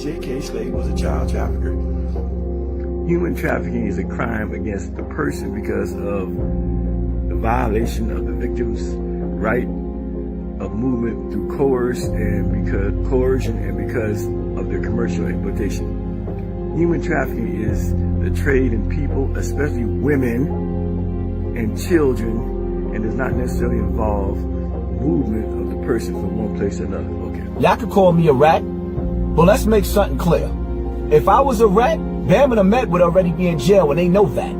J.K. Slade was a child trafficker. Human trafficking is a crime against the person because of the violation of the victim's right of movement through coercion and because of their commercial exploitation. Human trafficking is the trade in people, especially women and children, and does not necessarily involve movement of the person from one place to another. Okay. Y'all could call me a rat, but let's make something clear. If I was a rat, Bam and Ahmed would already be in jail, and they know that.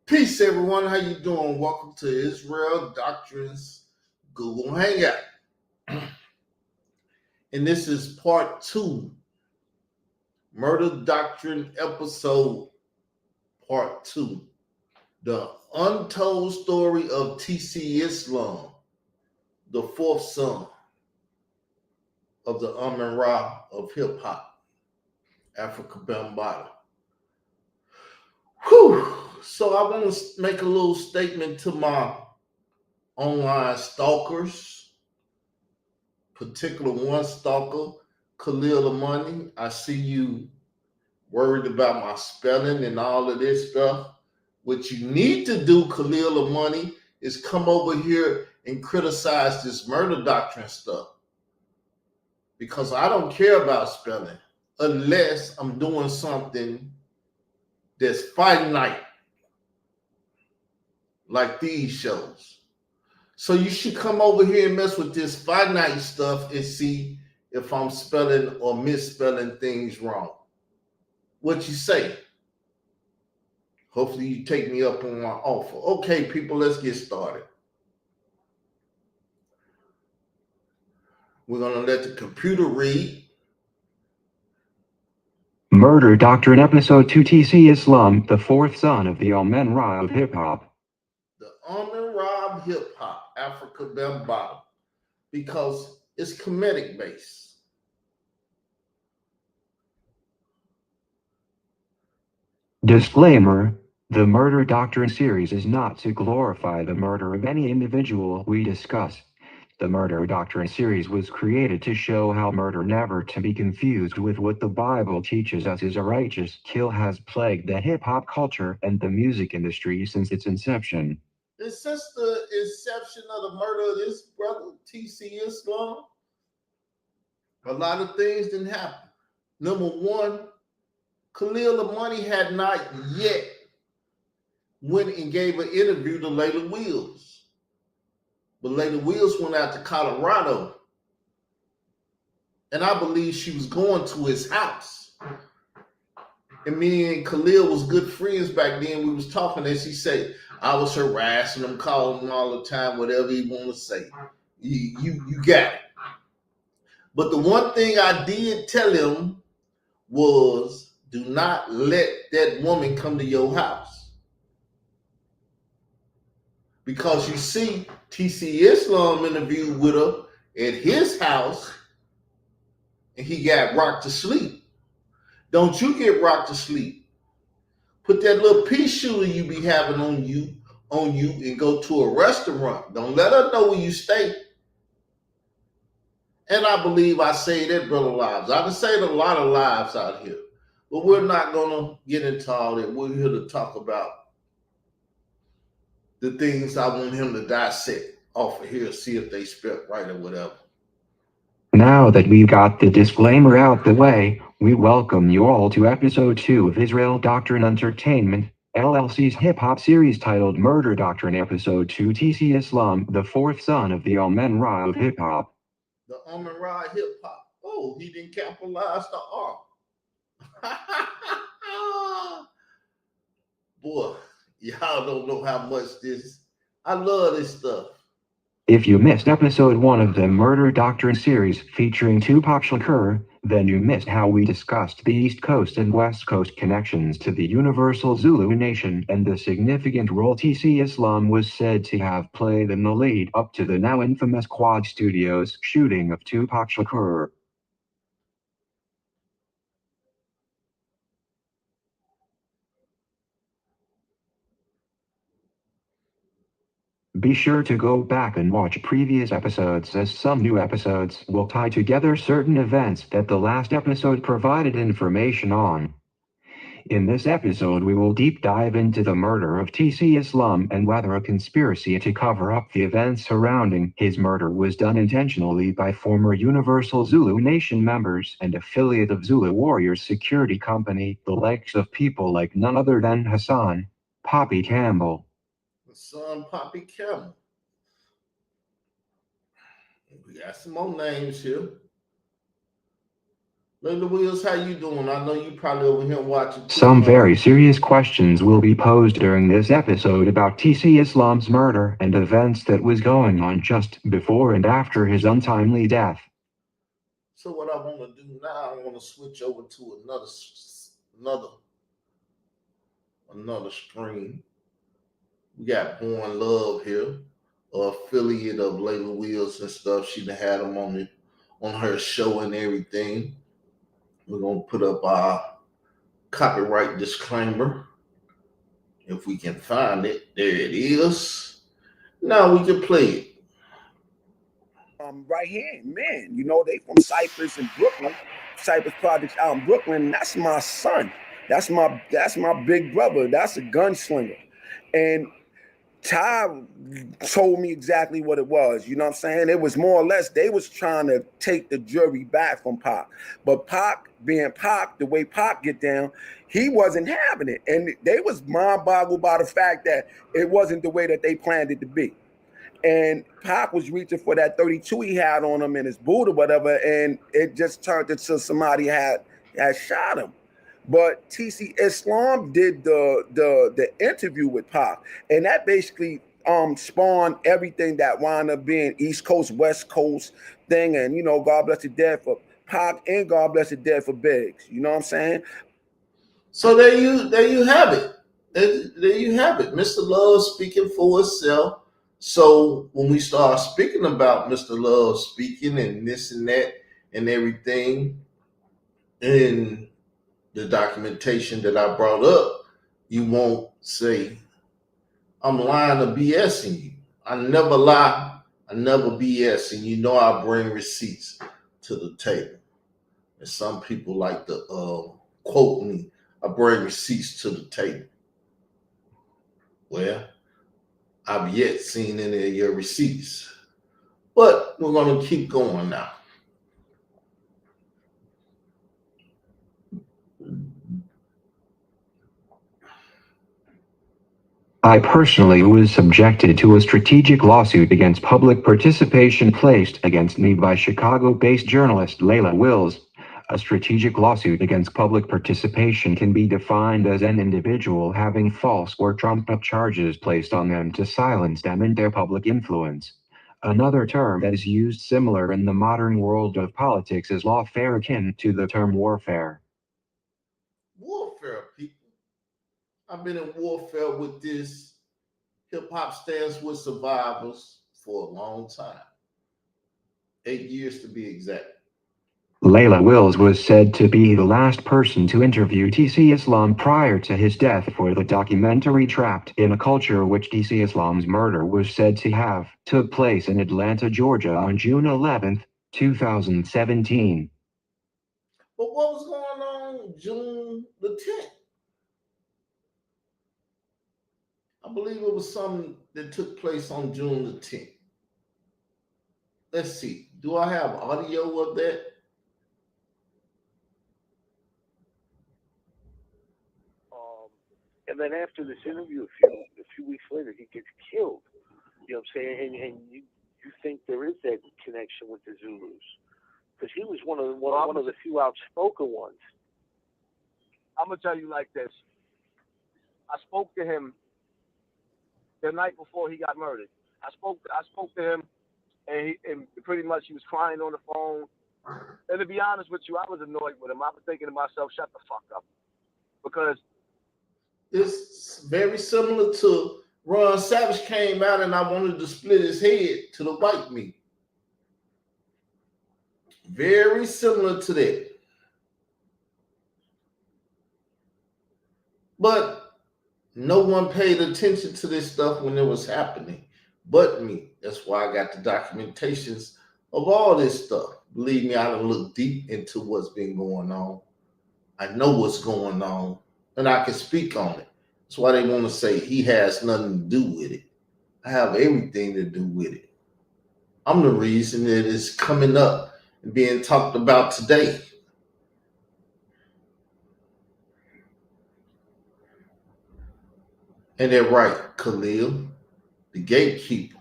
Peace, everyone. How you doing? Welcome to Israel Doctrine's Google Hangout. And this is part 2, Murder Doctrine Episode Part 2. The untold story of T.C. Islam, the fourth son of the Amun-Ra of hip-hop, Africa Bambaataa. Whew. So I want to make a little statement to my online stalkers, particular one stalker, Khalil Amani. I see you worried about my spelling and all of this stuff. What you need to do, Khalil Amani, is come over here and criticize this murder doctrine stuff. Because I don't care about spelling unless I'm doing something that's finite, like these shows. So you should come over here and mess with this finite stuff and see if I'm spelling or misspelling things wrong. What you say? Hopefully you take me up on my offer. Okay, people, let's get started. We're going to let the computer read. Murder Doctrine Episode 2, T.C. Islam, the fourth son of the Amun-Ra of hip-hop. The Amun-Ra of hip-hop, Africa Bambaataa, because it's comedic based. Disclaimer: the Murder Doctrine series is not to glorify the murder of any individual we discuss. The Murder Doctrine series was created to show how murder, never to be confused with what the Bible teaches us, is a righteous kill, has plagued the hip-hop culture and the music industry since its inception. And since the inception of the murder of this brother, T.C. Islam, a lot of things didn't happen. Number one, Khalil Amani had not yet went and gave an interview to Layla Wills. But Layla Wills went out to Colorado, and I believe she was going to his house. And me and Khalil was good friends back then. We was talking, and she said, I was harassing him, calling him all the time, whatever you want to say. You got it. But the one thing I did tell him was, do not let that woman come to your house. Because you see, T.C. Islam interviewed with her at his house, and he got rocked to sleep. Don't you get rocked to sleep. Put that little pea shooter you be having on you and go to a restaurant. Don't let her know where you stay. And I believe I saved that brother lives. I done saved a lot of lives out here. But we're not going to get into all that. We're here to talk about the things I want him to dissect off of here, see if they spelled right or whatever. Now that we've got the disclaimer out the way, we welcome you all to Episode 2 of Israel Doctrine Entertainment, LLC's hip-hop series titled Murder Doctrine Episode 2, T.C. Islam, the fourth son of the Amun-Ra of hip-hop. The Amun-Ra of hip-hop. Oh, he didn't capitalize the R. Boy, y'all don't know how much this. I love this stuff. If you missed Episode 1 of the Murder Doctrine series featuring Tupac Shakur, then you missed how we discussed the East Coast and West Coast connections to the Universal Zulu Nation and the significant role T.C. Islam was said to have played in the lead up to the now infamous Quad Studios shooting of Tupac Shakur. Be sure to go back and watch previous episodes, as some new episodes will tie together certain events that the last episode provided information on. In this episode, we will deep dive into the murder of TC Islam and whether a conspiracy to cover up the events surrounding his murder was done intentionally by former Universal Zulu Nation members and affiliate of Zulu Warriors Security Company, the likes of people like none other than Hassan Poppy Campbell. Son Poppy Campbell. We got some more names here. Layla Wills, how you doing? I know you probably over here watching. Some very serious questions will be posed during this episode about TC Islam's murder and events that was going on just before and after his untimely death. So what I want to do now, I want to switch over to another stream. We got Born Love here, affiliate of Layla Wills and stuff. She done had them on her show and everything. We're gonna put up our copyright disclaimer if we can find it. There it is. Now we can play it. Right here, man. You know, they from Cypress in Brooklyn, Cypress Projects out in Brooklyn. That's my son. That's my big brother. That's a gunslinger. And Ty told me exactly what it was. You know what I'm saying? It was more or less they was trying to take the jury back from Pac. But Pac, being Pac, the way Pac get down, he wasn't having it. And they was mind-boggled by the fact that it wasn't the way that they planned it to be. And Pac was reaching for that 32 he had on him in his boot or whatever, and it just turned into somebody had shot him. But TC Islam did the interview with Pac, and that basically spawned everything that wound up being East Coast, West Coast thing, and you know, God bless the dead for Pac and God bless the dead for Biggs. You know what I'm saying? So there you have it. There you have it. Mr. Love speaking for itself. So when we start speaking about Mr. Love speaking and this and that and everything in the documentation that I brought up, you won't say, I'm lying or BSing you. I never lie. I never BS. And you know I bring receipts to the table. And some people like to quote me, I bring receipts to the table. Well, I've yet seen any of your receipts. But we're going to keep going now. I personally was subjected to a strategic lawsuit against public participation placed against me by Chicago-based journalist Layla Wills. A strategic lawsuit against public participation can be defined as an individual having false or trumped-up charges placed on them to silence them in their public influence. Another term that is used similar in the modern world of politics is lawfare, akin to the term warfare. Warfare, people. I've been in warfare with this hip-hop stands with survivors for a long time. 8 years to be exact. Layla Wills was said to be the last person to interview TC Islam prior to his death for the documentary Trapped in a Culture, which TC Islam's murder was said to have took place in Atlanta, Georgia on June 11th, 2017. But what was going on June the 10th? I believe it was something that took place on June the 10th. Let's see. Do I have audio of that? And then after this interview, a few weeks later, he gets killed. You know what I'm saying? And you think there is that connection with the Zulus because he was one of the few outspoken ones. I'm gonna tell you like this. I spoke to him the night before he got murdered. I spoke to him, and pretty much he was crying on the phone. And to be honest with you, I was annoyed with him. I was thinking to myself, shut the fuck up, because it's very similar to Ron Savage came out and I wanted to split his head to the white meat. Very similar to that. But no one paid attention to this stuff when it was happening. but me. That's why I got the documentations of all this stuff. Believe me, I done look deep into what's been going on. I know what's going on, and I can speak on it. That's why they want to say he has nothing to do with it. I have everything to do with it. I'm the reason that it's coming up and being talked about today. And they're right, Khalil, the gatekeeper.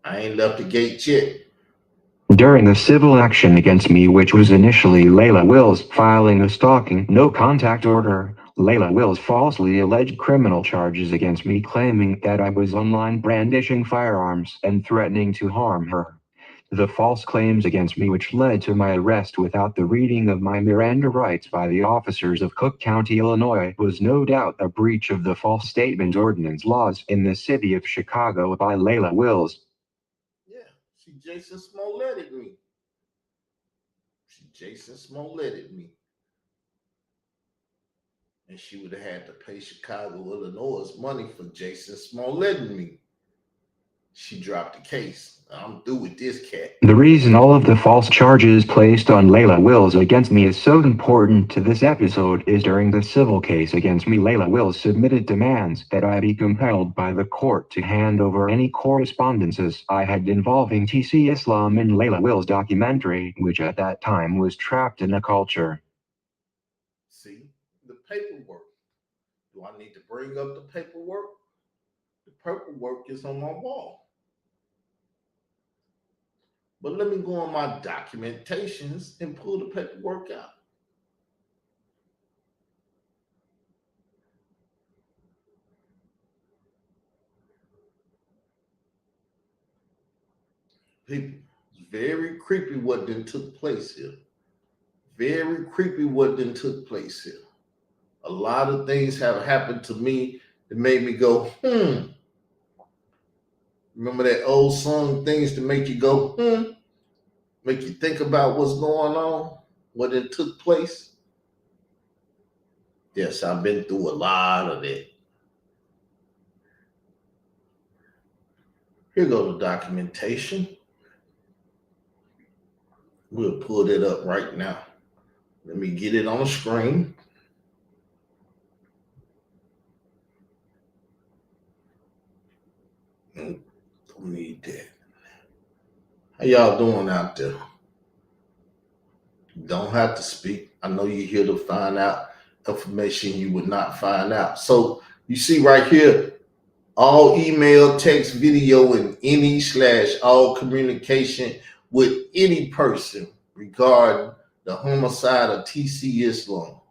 I ain't left the gate yet. During the civil action against me, which was initially Layla Wills filing a stalking no-contact order, Layla Wills falsely alleged criminal charges against me, claiming that I was online brandishing firearms and threatening to harm her. The false claims against me, which led to my arrest without the reading of my Miranda rights by the officers of Cook County, Illinois, was no doubt a breach of the false statement ordinance laws in the city of Chicago by Layla Wills. Yeah, she Jason Smolletted me. Jason Smolletted me. And she would have had to pay Chicago, Illinois money for Jason Smolletting me. She dropped the case. I'm through with this cat. The reason all of the false charges placed on Layla Wills against me is so important to this episode is during the civil case against me, Layla Wills submitted demands that I be compelled by the court to hand over any correspondences I had involving TC Islam in Layla Wills' documentary, which at that time was Trapped in a Culture. See, the paperwork. Do I need to bring up the paperwork? The paperwork is on my wall. But let me go on my documentations and pull the paperwork out. People, it's very creepy what then took place here. Very creepy what then took place here. A lot of things have happened to me that made me go, Remember that old song, things to make you go, make you think about what's going on, what it took place? Yes, I've been through a lot of it. Here go the documentation. We'll pull it up right now. Let me get it on the screen. Don't need that. How y'all doing out there? You don't have to speak. I know you're here to find out information you would not find out. So you see right here, all email, text, video, and any/all communication with any person regarding the homicide of TC Islam.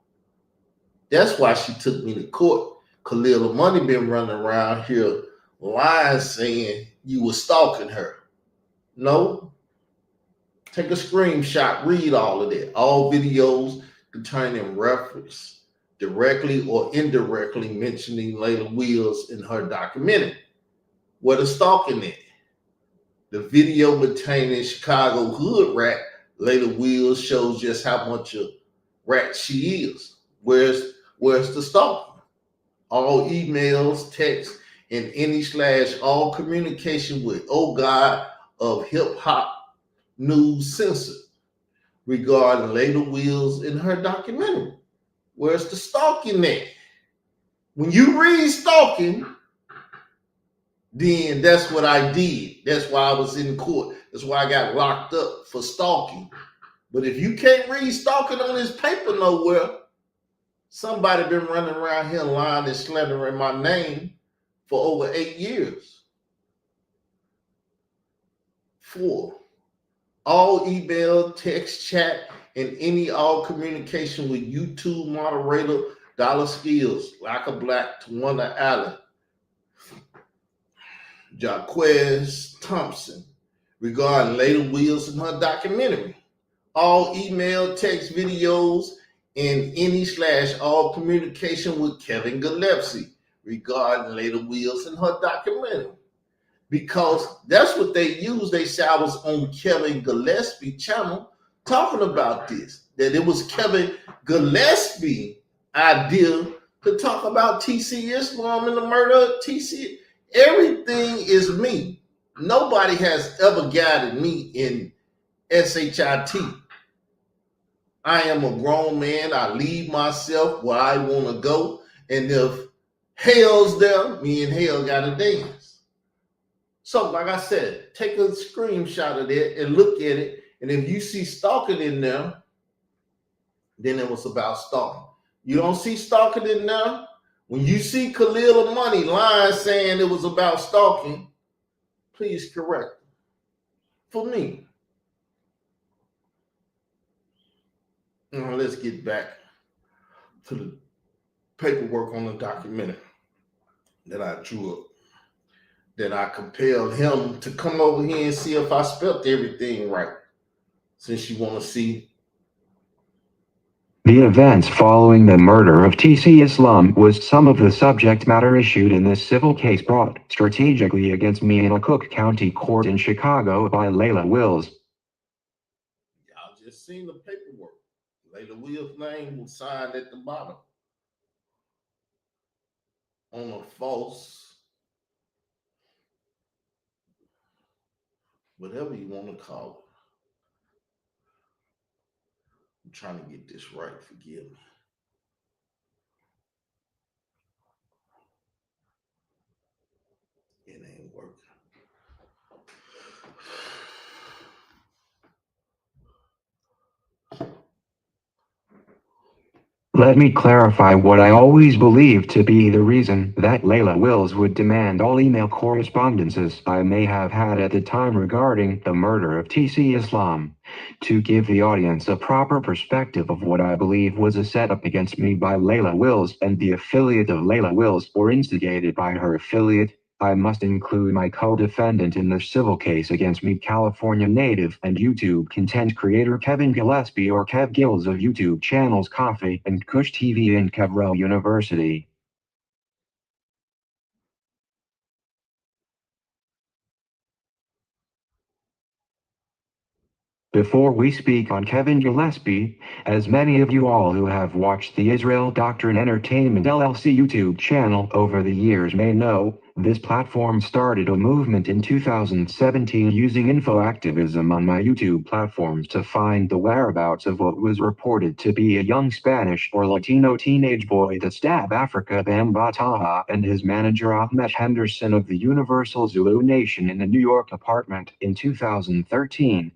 That's why she took me to court. Khalil Money been running around here lying, saying you were stalking her. No. Take a screenshot, read all of that. All videos containing reference directly or indirectly mentioning Layla Wills in her documentary. Where the stalking at? The video containing Chicago hood rat Layla Wills shows just how much a rat she is. Where's the stalking? All emails, texts, and any/all communication with God of hip hop news censored regarding Layla Wills in her documentary. Where's the stalking at? When you read stalking, then that's what I did. That's why I was in court. That's why I got locked up for stalking. But if you can't read stalking on this paper nowhere, somebody been running around here lying and slandering my name for over 8 years. 4, all email, text, chat, and all communication with YouTube moderator Dollar Skills, Like a Black, Tawana Allen, Jaquez Thompson, regarding Layla Wills in her documentary. All email, text, videos, and any/all communication with Kevin Gillespie regarding Layla Wills in her documentary. Because that's what they use. They say I was on Kevin Gillespie channel talking about this. That it was Kevin Gillespie idea to talk about TC Islam and the murder of TC Everything is me. Nobody has ever guided me in SHIT. I am a grown man. I lead myself where I want to go. And if hell's there, me and hell got to dance. So, like I said, take a screenshot of that and look at it. And if you see stalking in there, then it was about stalking. You don't see stalking in there. When you see Khalil Money lying saying it was about stalking, please correct it. For me. Now let's get back to the paperwork on the documentary that I drew up. That I compelled him to come over here and see if I spelt everything right. Since you want to see. The events following the murder of T.C. Islam was some of the subject matter issued in this civil case brought strategically against me in a Cook County court in Chicago by Layla Wills. Y'all just seen the paperwork. Layla Wills' name was signed at the bottom on a false, whatever you want to call it. I'm trying to get this right, forgive me. It ain't working. Let me clarify what I always believed to be the reason that Layla Wills would demand all email correspondences I may have had at the time regarding the murder of T.C. Islam, to give the audience a proper perspective of what I believe was a setup against me by Layla Wills and the affiliate of Layla Wills or instigated by her affiliate. I must include my co-defendant in the civil case against me, California native and YouTube content creator Kevin Gillespie or Kev Gills of YouTube channels Coffee and Kush TV and Kevro University. Before we speak on Kevin Gillespie, as many of you all who have watched the Israel Doctrine Entertainment LLC YouTube channel over the years may know, this platform started a movement in 2017 using info activism on my YouTube platforms to find the whereabouts of what was reported to be a young Spanish or Latino teenage boy that stabbed Africa Bambataha and his manager Ahmed Henderson of the Universal Zulu Nation in a New York apartment in 2013.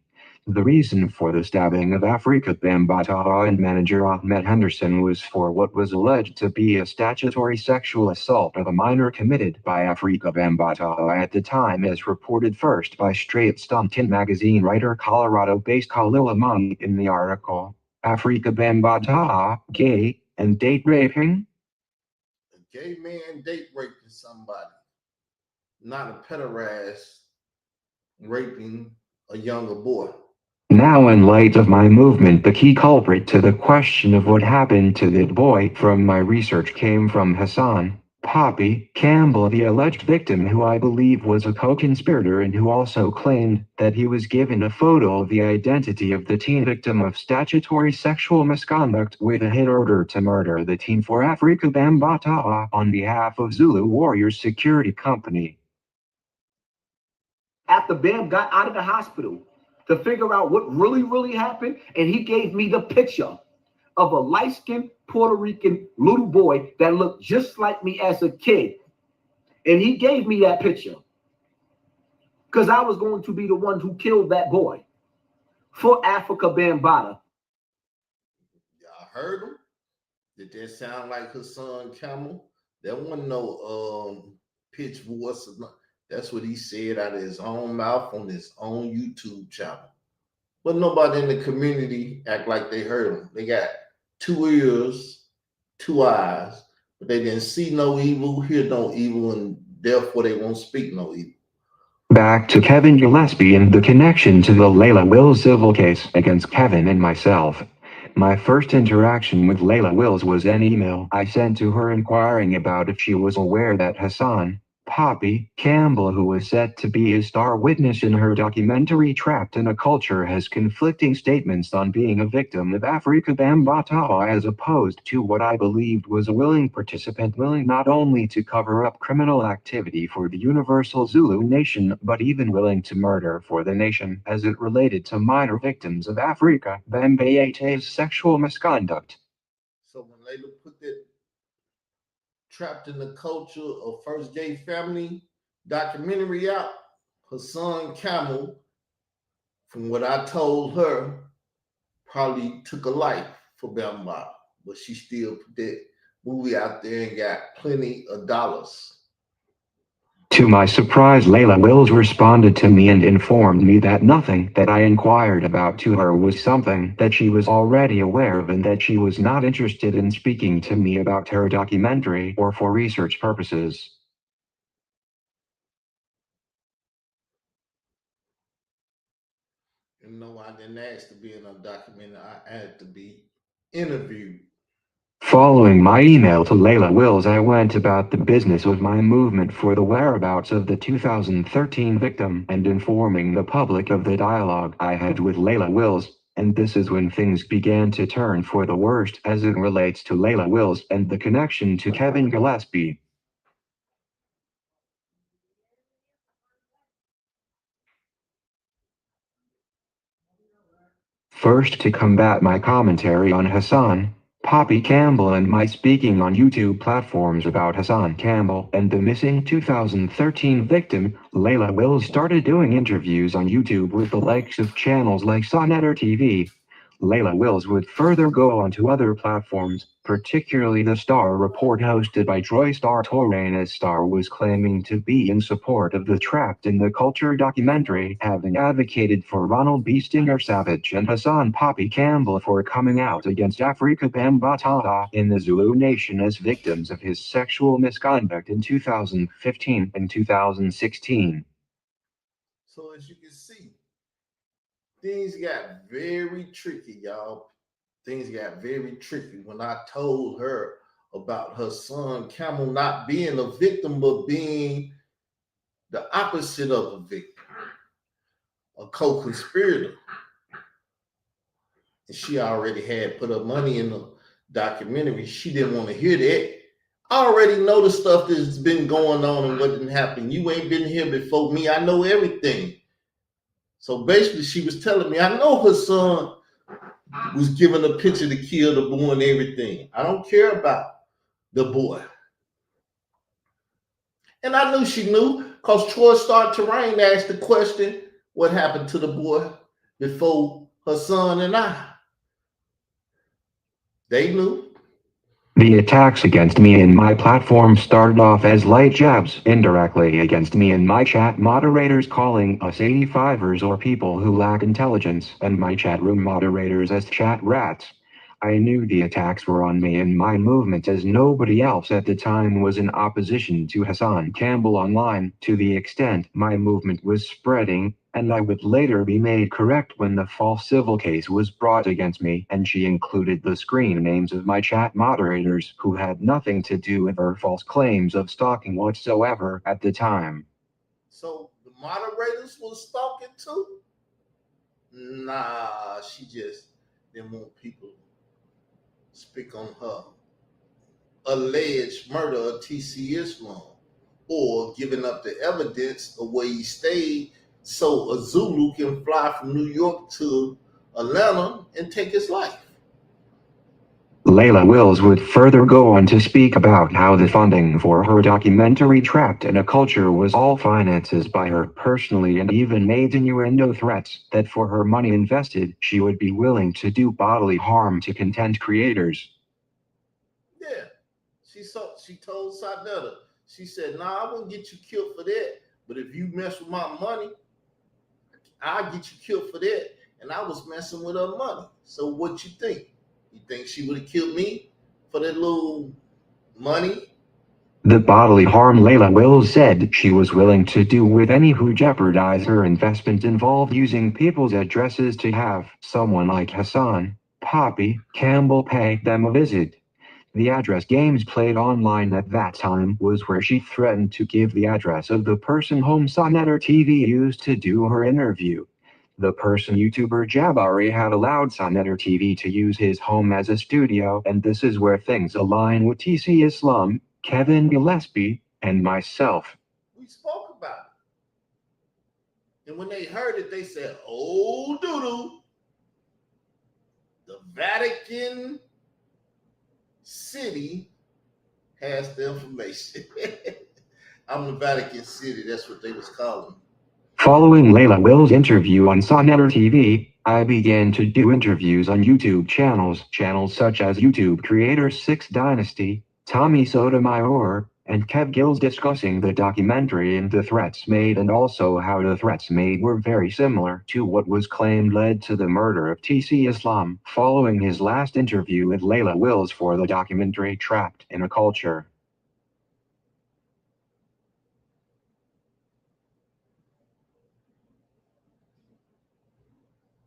The reason for the stabbing of Afrika Bambataha and manager Ahmed Henderson was for what was alleged to be a statutory sexual assault of a minor committed by Afrika Bambataha at the time, as reported first by Straight Stumpton magazine writer Colorado-based Khalil Amani in the article, Afrika Bambataha, Gay and Date Raping? A gay man date raping somebody, not a pederast raping a younger boy. Now, in light of my movement, the key culprit to the question of what happened to that boy from my research came from Hassan Poppy Campbell, the alleged victim, who I believe was a co-conspirator and who also claimed that he was given a photo of the identity of the teen victim of statutory sexual misconduct with a hit order to murder the teen for Afrika Bambataha on behalf of Zulu Warriors Security Company. After Bam got out of the hospital, to figure out what really happened, and he gave me the picture of a light-skinned Puerto Rican little boy that looked just like me as a kid. And he gave me that picture because I was going to be the one who killed that boy for Afrika Bambaataa. Y'all heard him? Did that sound like Hassan Campbell? That wasn't no pitch voice. That's what he said out of his own mouth on his own YouTube channel. But nobody in the community act like they heard him. They got 2 ears, 2 eyes, but they didn't see no evil, hear no evil, and therefore they won't speak no evil. Back to Kevin Gillespie and the connection to the Layla Wills civil case against Kevin and myself. My first interaction with Layla Wills was an email I sent to her inquiring about if she was aware that Hassan Poppy Campbell, who was set to be a star witness in her documentary Trapped in a Culture, has conflicting statements on being a victim of Afrika Bambaataa as opposed to what I believed was a willing participant, willing not only to cover up criminal activity for the Universal Zulu Nation, but even willing to murder for the nation as it related to minor victims of Afrika Bambaataa's sexual misconduct. So when Layla put that Trapped in the Culture of First Gay Family documentary out, her son Camel, from what I told her, probably took a life for Bamba, but she still put that movie out there and got plenty of dollars. To my surprise, Layla Wills responded to me and informed me that nothing that I inquired about to her was something that she was already aware of, and that she was not interested in speaking to me about her documentary or for research purposes. No, I didn't ask to be in a documentary. I had to be interviewed. Following my email to Layla Wills, I went about the business of my movement for the whereabouts of the 2013 victim and informing the public of the dialogue I had with Layla Wills, and this is when things began to turn for the worst as it relates to Layla Wills and the connection to Kevin Gillespie. First, to combat my commentary on Hassan, Poppy Campbell, and my speaking on YouTube platforms about Hassan Campbell and the missing 2013 victim, Layla Wills started doing interviews on YouTube with the likes of channels like Sonetter TV. Layla Wills would further go on to other platforms, particularly the Star Report hosted by Troy Star Torrain, as Star was claiming to be in support of the Trapped in the Culture documentary, having advocated for Ronald B. Stinger Savage and Hassan Poppy Campbell for coming out against Afrika Bambaataa in the Zulu Nation as victims of his sexual misconduct in 2015 and 2016. So as you can see, things got very tricky, y'all. Things got very tricky when I told her about her son Camel not being a victim, but being the opposite of a victim, a co-conspirator. And she already had put her money in the documentary. She didn't want to hear that. I already know the stuff that's been going on and what didn't happen. You ain't been here before me. I know everything. So basically, she was telling me, I know her son was given a picture to kill the boy and everything. I don't care about the boy. And I knew she knew, because Troy Star Terrain asked the question, what happened to the boy before her son and I? They knew. The attacks against me and my platform started off as light jabs indirectly against me and my chat moderators, calling us 85ers or people who lack intelligence, and my chat room moderators as chat rats. I knew the attacks were on me and my movement, as nobody else at the time was in opposition to Hassan Campbell online, to the extent my movement was spreading, and I would later be made correct when the false civil case was brought against me, and she included the screen names of my chat moderators who had nothing to do with her false claims of stalking whatsoever at the time. So the moderators was stalking too? Nah, she just didn't want people to speak on her alleged murder of T.C. Islam, or giving up the evidence of where he stayed so a Zulu can fly from New York to Atlanta and take his life. Layla Wills would further go on to speak about how the funding for her documentary Trapped in a Culture was all finances by her personally, and even made innuendo threats that for her money invested, she would be willing to do bodily harm to content creators. Yeah, she told Sadetta, she said, nah, I won't get you killed for that, but if you mess with my money, I'll get you killed for that. And I was messing with her money. So what you think? You think she would have killed me for that little money? The bodily harm Layla Wills said she was willing to do with any who jeopardize her investment involved using people's addresses to have someone like Hassan Poppy Campbell pay them a visit. The address games played online at that time was where she threatened to give the address of the person home Sonnetter TV used to do her interview. The person YouTuber Jabari had allowed Sonnetter TV to use his home as a studio, and this is where things align with TC Islam, Kevin Gillespie, and myself. We spoke about it. And when they heard it, they said, oh, doo-doo. The Vatican City has the information. I'm the Vatican City. That's what they was calling me. Following Layla Will's interview on Sonnetter TV, I began to do interviews on YouTube channels such as YouTube Creator 6 Dynasty, Tommy Sotomayor, and Kev Gills discussing the documentary and the threats made, and also how the threats made were very similar to what was claimed led to the murder of TC Islam. Following his last interview with Layla Wills for the documentary Trapped in a Culture.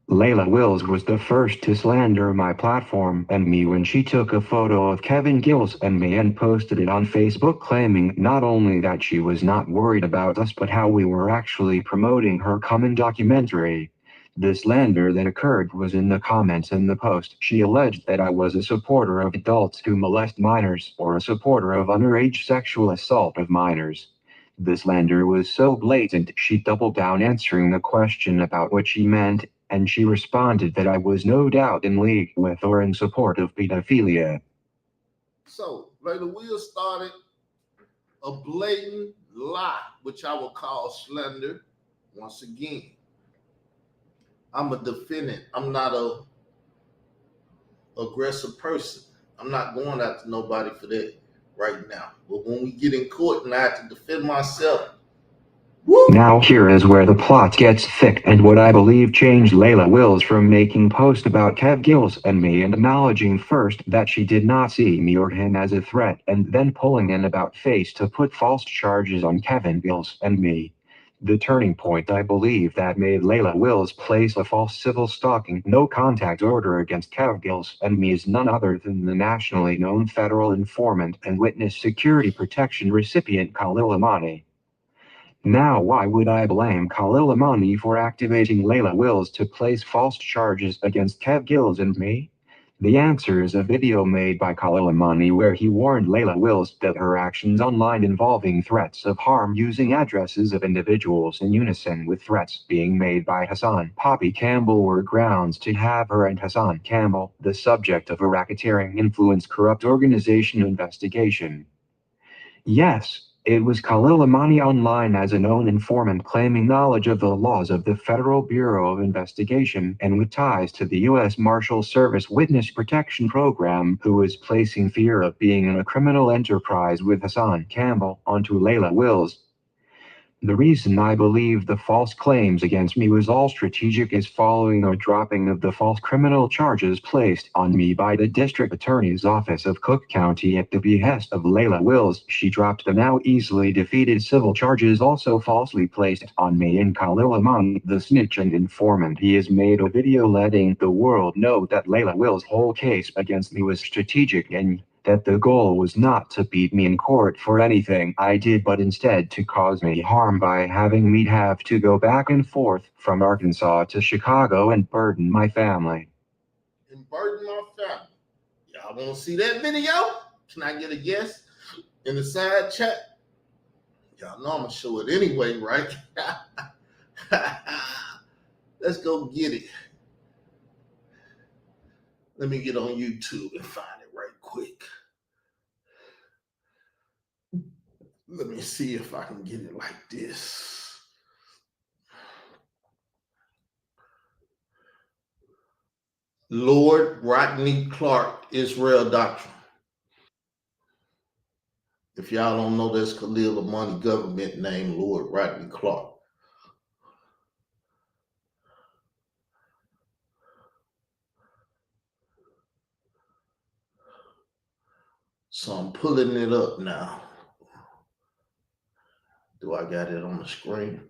Layla Wills was the first to slander my platform and me when she took a photo of Kevin Gills and me and posted it on Facebook, claiming not only that she was not worried about us but how we were actually promoting her coming documentary. The slander that occurred was in the comments in the post. She alleged that I was a supporter of adults who molest minors or a supporter of underage sexual assault of minors. The slander was so blatant she doubled down answering the question about what she meant, and she responded that I was no doubt in league with or in support of pedophilia. So, Layla Will started a blatant lie, which I will call slander. Once again, I'm a defendant. I'm not a aggressive person. I'm not going after nobody for that right now. But when we get in court and I have to defend myself, woo! Now here is where the plot gets thick and what I believe changed Layla Wills from making posts about Kev Gills and me and acknowledging first that she did not see me or him as a threat and then pulling an about face to put false charges on Kevin Gills and me. The turning point I believe that made Layla Wills place a false civil stalking no contact order against Kev Gills and me is none other than the nationally known federal informant and witness security protection recipient Khalil Amani. Now why would I blame Khalil Amani for activating Layla Wills to place false charges against Kev Gills and me? The answer is a video made by Khalil Amani where he warned Layla Wills that her actions online involving threats of harm using addresses of individuals in unison with threats being made by Hassan Poppy Campbell were grounds to have her and Hassan Campbell the subject of a racketeering influence corrupt organization investigation. Yes, it was Khalil Amani online as a known informant claiming knowledge of the laws of the Federal Bureau of Investigation and with ties to the U.S. Marshal Service Witness Protection Program who was placing fear of being in a criminal enterprise with Hassan Campbell onto Layla Wills. The reason I believe the false claims against me was all strategic is following a dropping of the false criminal charges placed on me by the District Attorney's Office of Cook County at the behest of Layla Wills. She dropped the now easily defeated civil charges also falsely placed on me and Khalil Amani, the snitch and informant. He has made a video letting the world know that Layla Wills' whole case against me was strategic and that the goal was not to beat me in court for anything I did but instead to cause me harm by having me have to go back and forth from Arkansas to Chicago and burden my family. And burden my family. Y'all want to see that video? Can I get a yes in the side chat? Y'all know I'm going to show it anyway, right? Let's go get it. Let me get on YouTube and find it right quick. Let me see if I can get it like this. Lord Rodney Clark, Israel Doctrine. If y'all don't know, that's Khalil Amani government name, Lord Rodney Clark. So I'm pulling it up now. Do I got it on the screen?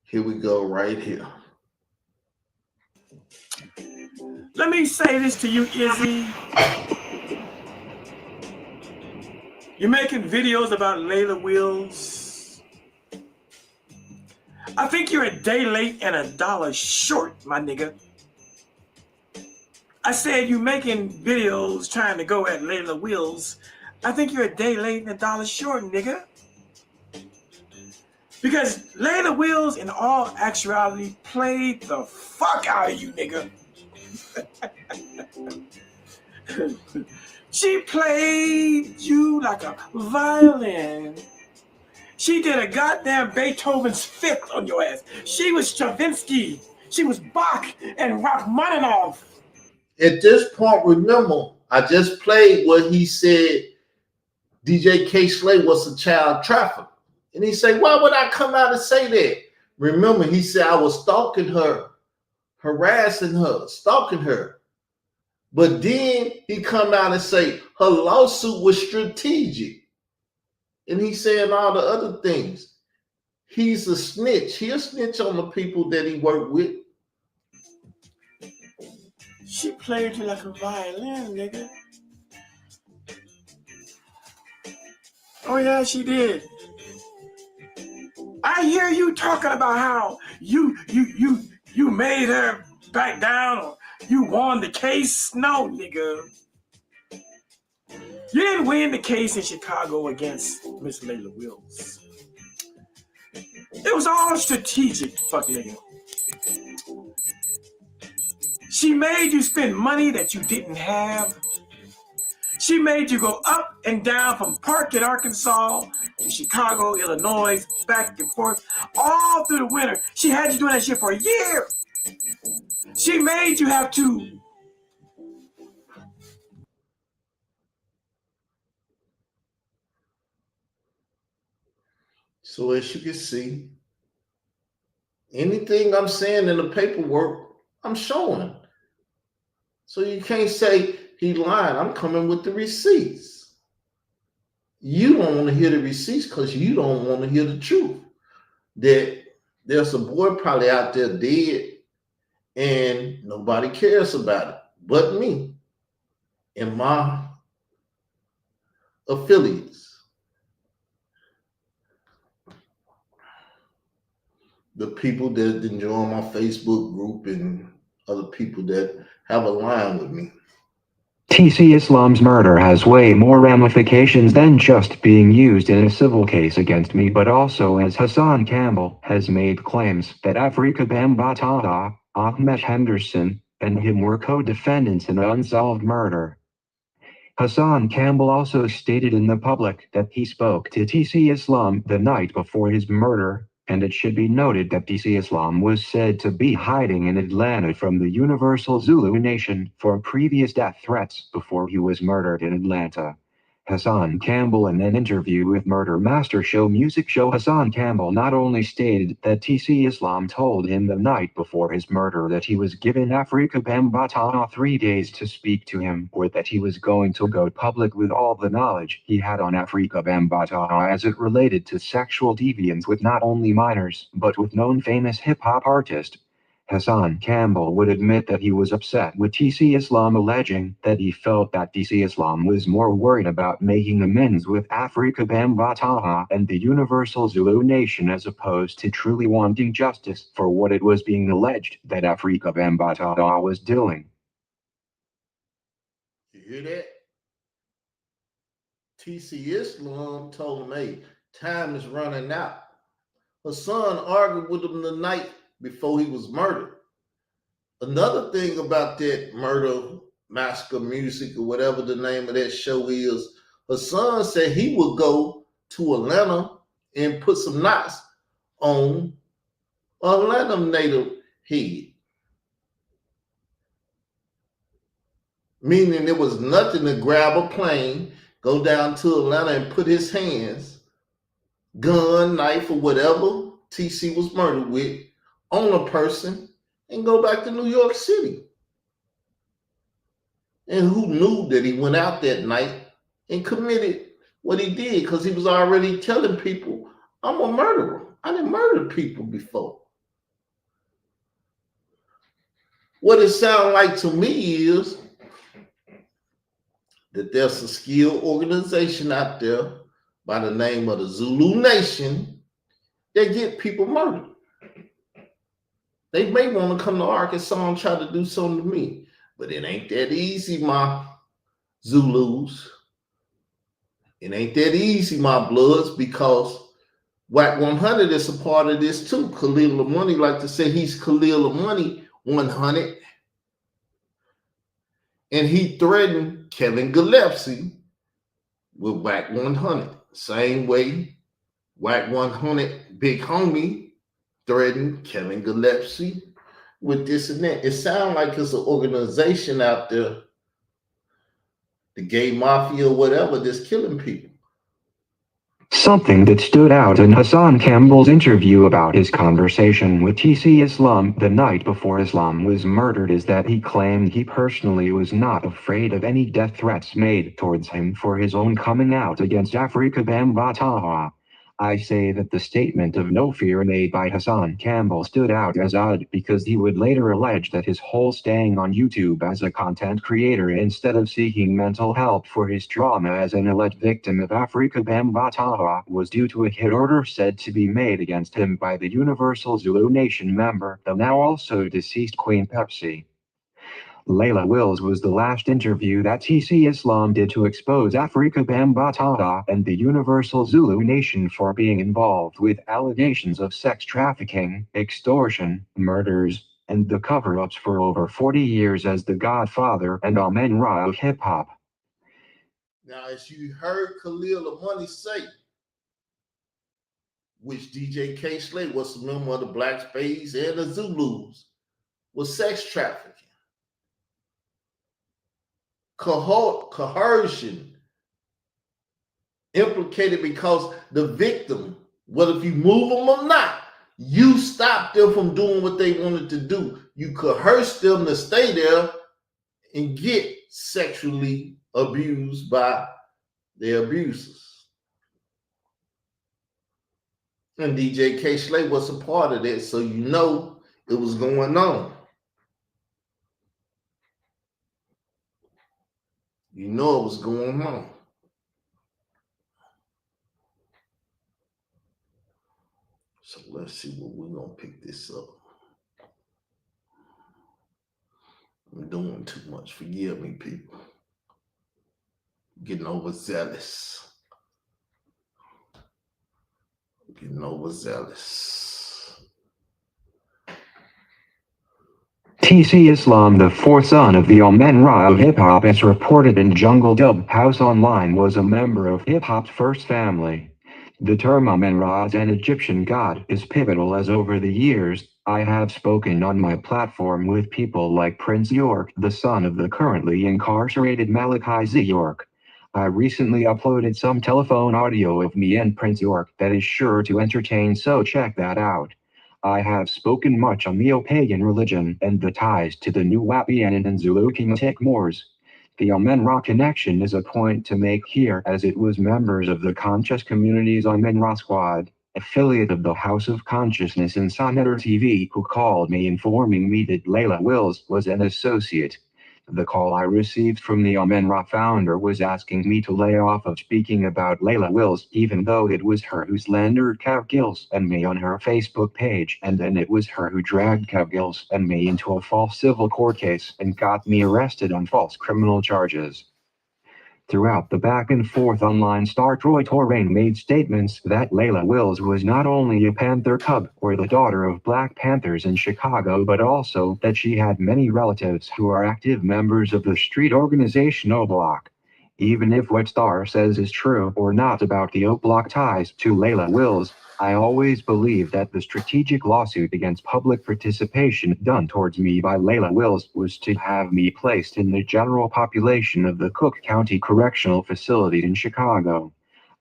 Here we go, right here. Let me say this to you, Izzy. You're making videos about Layla Wills. I think you're a day late and $1 short, my nigga. I said you making videos trying to go at Layla Wills. I think you're a day late and $1 short, nigga. Because Layla Wills, in all actuality, played the fuck out of you, nigga. She played you like a violin. She did a goddamn Beethoven's Fifth on your ass. She was Stravinsky. She was Bach and Rachmaninoff. At this point, remember, I just played what he said DJ K. Slay was a child trafficker. And he said, why would I come out and say that? Remember, he said I was stalking her, harassing her, stalking her. But then he come out and say her lawsuit was strategic. And he said all the other things. He's a snitch. He'll snitch on the people that he worked with. She played you like a violin, nigga. Oh yeah, she did. I hear you talking about how you made her back down or you won the case. No, nigga. You didn't win the case in Chicago against Miss Layla Wills. It was all strategic, fuck nigga. She made you spend money that you didn't have. She made you go up and down from Parkett, Arkansas to Chicago, Illinois, back and forth, all through the winter. She had you doing that shit for a year. She made you have to. So as you can see, anything I'm saying in the paperwork, I'm showing. So you can't say he lied. I'm coming with the receipts. You don't want to hear the receipts because you don't want to hear the truth. That there's a boy probably out there dead and nobody cares about it but me and my affiliates. The people that join my Facebook group and other people that have a line with me. TC Islam's murder has way more ramifications than just being used in a civil case against me, but also, as Hassan Campbell has made claims, that Afrika Bambaataa, Ahmed Henderson, and him were co-defendants in an unsolved murder. Hassan Campbell also stated in the public that he spoke to TC Islam the night before his murder, and it should be noted that TC Islam was said to be hiding in Atlanta from the Universal Zulu Nation for previous death threats before he was murdered in Atlanta. Hassan Campbell, in an interview with Murder Master Show Music Show, Hassan Campbell not only stated that TC Islam told him the night before his murder that he was given Afrika Bambaataa 3 days to speak to him, or that he was going to go public with all the knowledge he had on Afrika Bambaataa as it related to sexual deviance with not only minors, but with known famous hip-hop artist. Hassan Campbell would admit that he was upset with TC Islam, alleging that he felt that TC Islam was more worried about making amends with Afrika Bambaataa and the Universal Zulu Nation as opposed to truly wanting justice for what it was being alleged that Afrika Bambaataa was doing. You hear that? TC Islam told him, hey, time is running out. Hassan argued with him the night before he was murdered. Another thing about that Murder Master Music or whatever the name of that show is, Hassan said he would go to Atlanta and put some knots on Atlanta native head. Meaning there was nothing to grab a plane, go down to Atlanta and put his hands, gun, knife, or whatever TC was murdered with, on a person and go back to New York City. And who knew that he went out that night and committed what he did? Because he was already telling people, I'm a murderer. I didn't murder people before. What it sounds like to me is that there's a skilled organization out there by the name of the Zulu Nation that get people murdered. They may want to come to Arkansas and try to do something to me, but it ain't that easy, my Zulus. It ain't that easy, my Bloods, because Whack 100 is a part of this too. Khalil Money like to say he's Khalil Money 100. And he threatened Kevin Gillespie with Whack 100. Same way Whack 100 Big Homie threatened Kevin Gillespie with this and that. It sounds like it's an organization out there, the gay mafia or whatever, that's killing people. Something that stood out in Hassan Campbell's interview about his conversation with TC Islam the night before Islam was murdered is that he claimed he personally was not afraid of any death threats made towards him for his own coming out against Afrika Bambaataa. I say that the statement of no fear made by Hassan Campbell stood out as odd because he would later allege that his whole staying on YouTube as a content creator instead of seeking mental help for his trauma as an alleged victim of Afrika Bambaataa was due to a hit order said to be made against him by the Universal Zulu Nation member, the now also deceased Queen Pepsi. Layla Wills was the last interview that TC Islam did to expose Afrika Bambaataa and the Universal Zulu Nation for being involved with allegations of sex trafficking, extortion, murders, and the cover-ups for over 40 years as the Godfather and Amen-Ra of hip-hop. Now, as you heard Khalil Money say, which DJ K. Slade was a member of the Black Spades and the Zulus, was sex trafficking. Coercion implicated because the victim, whether if you move them or not, you stop them from doing what they wanted to do. You coerce them to stay there and get sexually abused by their abusers. And DJ K. Slade was a part of that, so you know it was going on. You know it was going on. So let's see what we're going to pick this up. I'm doing too much. Forgive me, people. Getting overzealous. Getting overzealous. TC Islam, the fourth son of the Amen-Ra of hip-hop, as reported in Jungle Dub House Online, was a member of hip-hop's first family. The term Amen-Ra as an Egyptian god is pivotal, as over the years, I have spoken on my platform with people like Prince York, the son of the currently incarcerated Malachi Z. York. I recently uploaded some telephone audio of me and Prince York that is sure to entertain, so check that out. I have spoken much on Neo-Pagan religion and the ties to the Nuwaubian and Zulu Kemetic Moors. The Amen-Ra connection is a point to make here, as it was members of the conscious community's Amen-Ra Squad, affiliate of the House of Consciousness in Sonnetter TV, who called me informing me that Layla Wills was an associate. The call I received from the Amen-Ra founder was asking me to lay off of speaking about Layla Wills, even though it was her who slandered Cav Gills and me on her Facebook page, and then it was her who dragged Cav Gills and me into a false civil court case and got me arrested on false criminal charges. Throughout the back and forth online, star Troy Torrain made statements that Layla Wills was not only a Panther Cub or the daughter of Black Panthers in Chicago, but also that she had many relatives who are active members of the street organization O Block. Even if what Star says is true or not about the O Block ties to Layla Wills, I always believe that the strategic lawsuit against public participation done towards me by Layla Wills was to have me placed in the general population of the Cook County Correctional Facility in Chicago.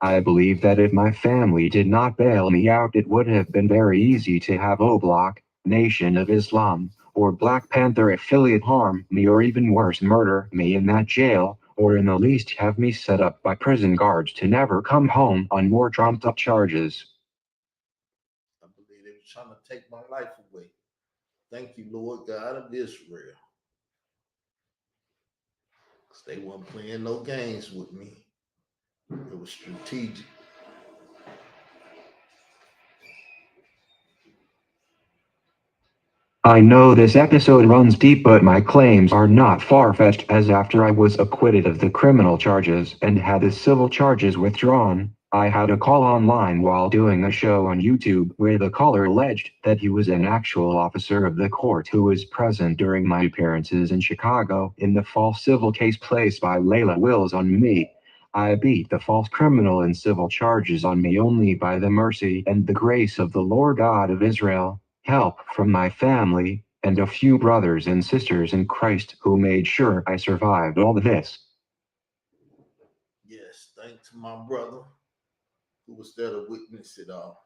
I believe that if my family did not bail me out, it would have been very easy to have O Block, Nation of Islam, or Black Panther affiliate harm me, or even worse, murder me in that jail, or in the least have me set up by prison guards to never come home on more trumped up charges. I believe they were trying to take my life away. Thank you, Lord God of Israel. Because they weren't playing no games with me. It was strategic. I know this episode runs deep, but my claims are not far-fetched, as after I was acquitted of the criminal charges and had the civil charges withdrawn, I had a call online while doing a show on YouTube where the caller alleged that he was an actual officer of the court who was present during my appearances in Chicago in the false civil case placed by Layla Wills on me. I beat the false criminal and civil charges on me only by the mercy and the grace of the Lord God of Israel, help from my family, and a few brothers and sisters in Christ who made sure I survived all this. Yes, thanks to my brother who was there to witness it all.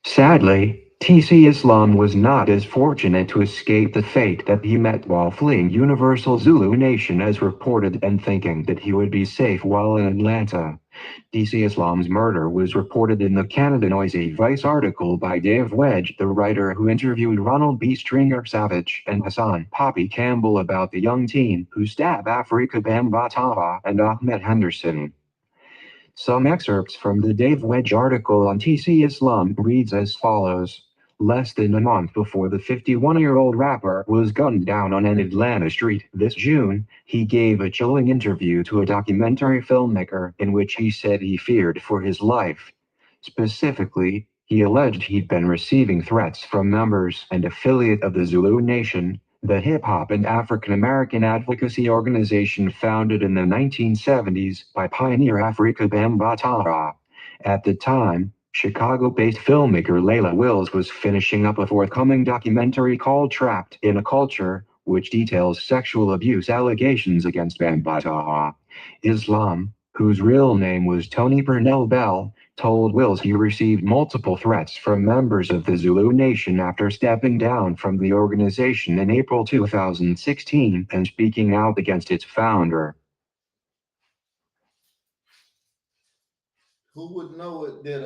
Sadly, TC Islam was not as fortunate to escape the fate that he met while fleeing Universal Zulu Nation as reported, and thinking that he would be safe while in Atlanta. TC Islam's murder was reported in the Canada Noisy Vice article by Dave Wedge, the writer who interviewed Ronald B. Stringer Savage and Hassan Poppy Campbell about the young teen who stabbed Afrika Bambatawa and Ahmed Henderson. Some excerpts from the Dave Wedge article on TC Islam reads as follows. Less than a month before the 51-year-old rapper was gunned down on an Atlanta street this June, he gave a chilling interview to a documentary filmmaker in which he said he feared for his life. Specifically, he alleged he'd been receiving threats from members and affiliate of the Zulu Nation, the hip-hop and African-American advocacy organization founded in the 1970s by pioneer Afrika Bambatawa. At the time, Chicago-based filmmaker Layla Wills was finishing up a forthcoming documentary called Trapped in a Culture, which details sexual abuse allegations against Bambatawa. Islam, whose real name was Tony Purnell Bell, told Wills he received multiple threats from members of the Zulu Nation after stepping down from the organization in April 2016 and speaking out against its founder. Who would know it that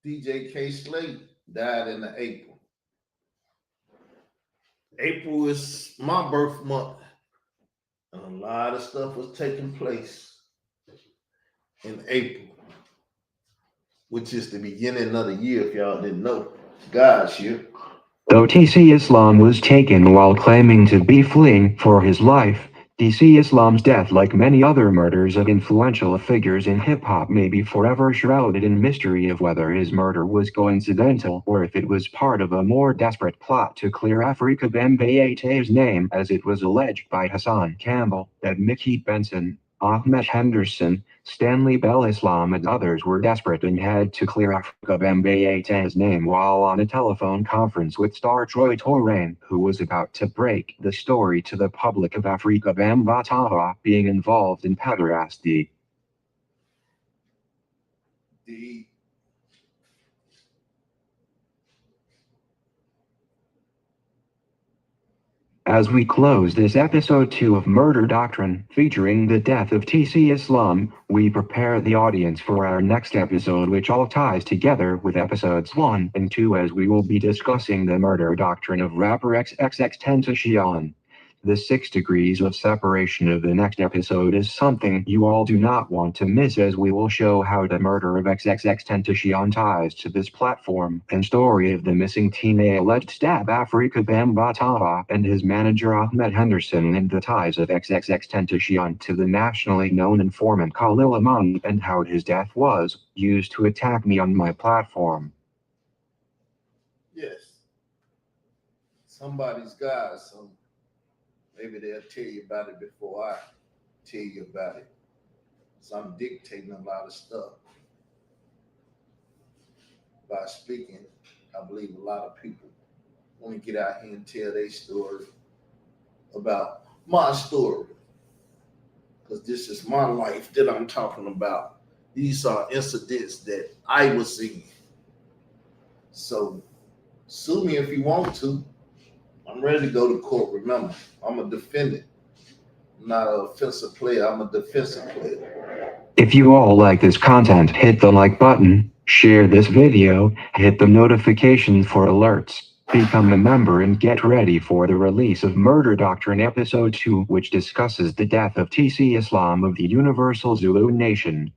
DJ K Slate died in the April? April is my birth month, and a lot of stuff was taking place in April, which is the beginning of the year, if y'all didn't know. God's year. Though TC Islam was taken while claiming to be fleeing for his life, TC Islam's death, like many other murders of influential figures in hip-hop, may be forever shrouded in mystery of whether his murder was coincidental or if it was part of a more desperate plot to clear Afrika Bambaata's name, as it was alleged by Hassan Campbell that Mickey Benson, Ahmed Henderson, Stanley Bell Islam and others were desperate and had to clear Afrika Bambaata's name while on a telephone conference with star Troy Torain, who was about to break the story to the public of Afrika Bambatawa being involved in pederasty. As we close this episode 2 of Murder Doctrine, featuring the death of TC Islam, we prepare the audience for our next episode, which all ties together with episodes 1 and 2, as we will be discussing the murder doctrine of rapper XXXTentacion. The 6 degrees of separation of the next episode is something you all do not want to miss, as we will show how the murder of XXXTentacion ties to this platform and story of the missing teen alleged stab Afrika Bambatawa and his manager Ahmed Henderson, and the ties of XXXTentacion to the nationally known informant Khalil Amani, and how his death was used to attack me on my platform. Yes. Somebody's God, so maybe they'll tell you about it before I tell you about it. So I'm dictating a lot of stuff. By speaking, I believe a lot of people want to get out here and tell their story about my story. Because this is my life that I'm talking about. These are incidents that I was in. So Sue me if you want to. I'm ready to go to court. Remember, I'm a defendant, not an offensive player. I'm a defensive player. If you all like this content, hit the like button, share this video, hit the notification for alerts, become a member, and get ready for the release of Murder Doctrine Episode 2, which discusses the death of TC Islam of the Universal Zulu Nation.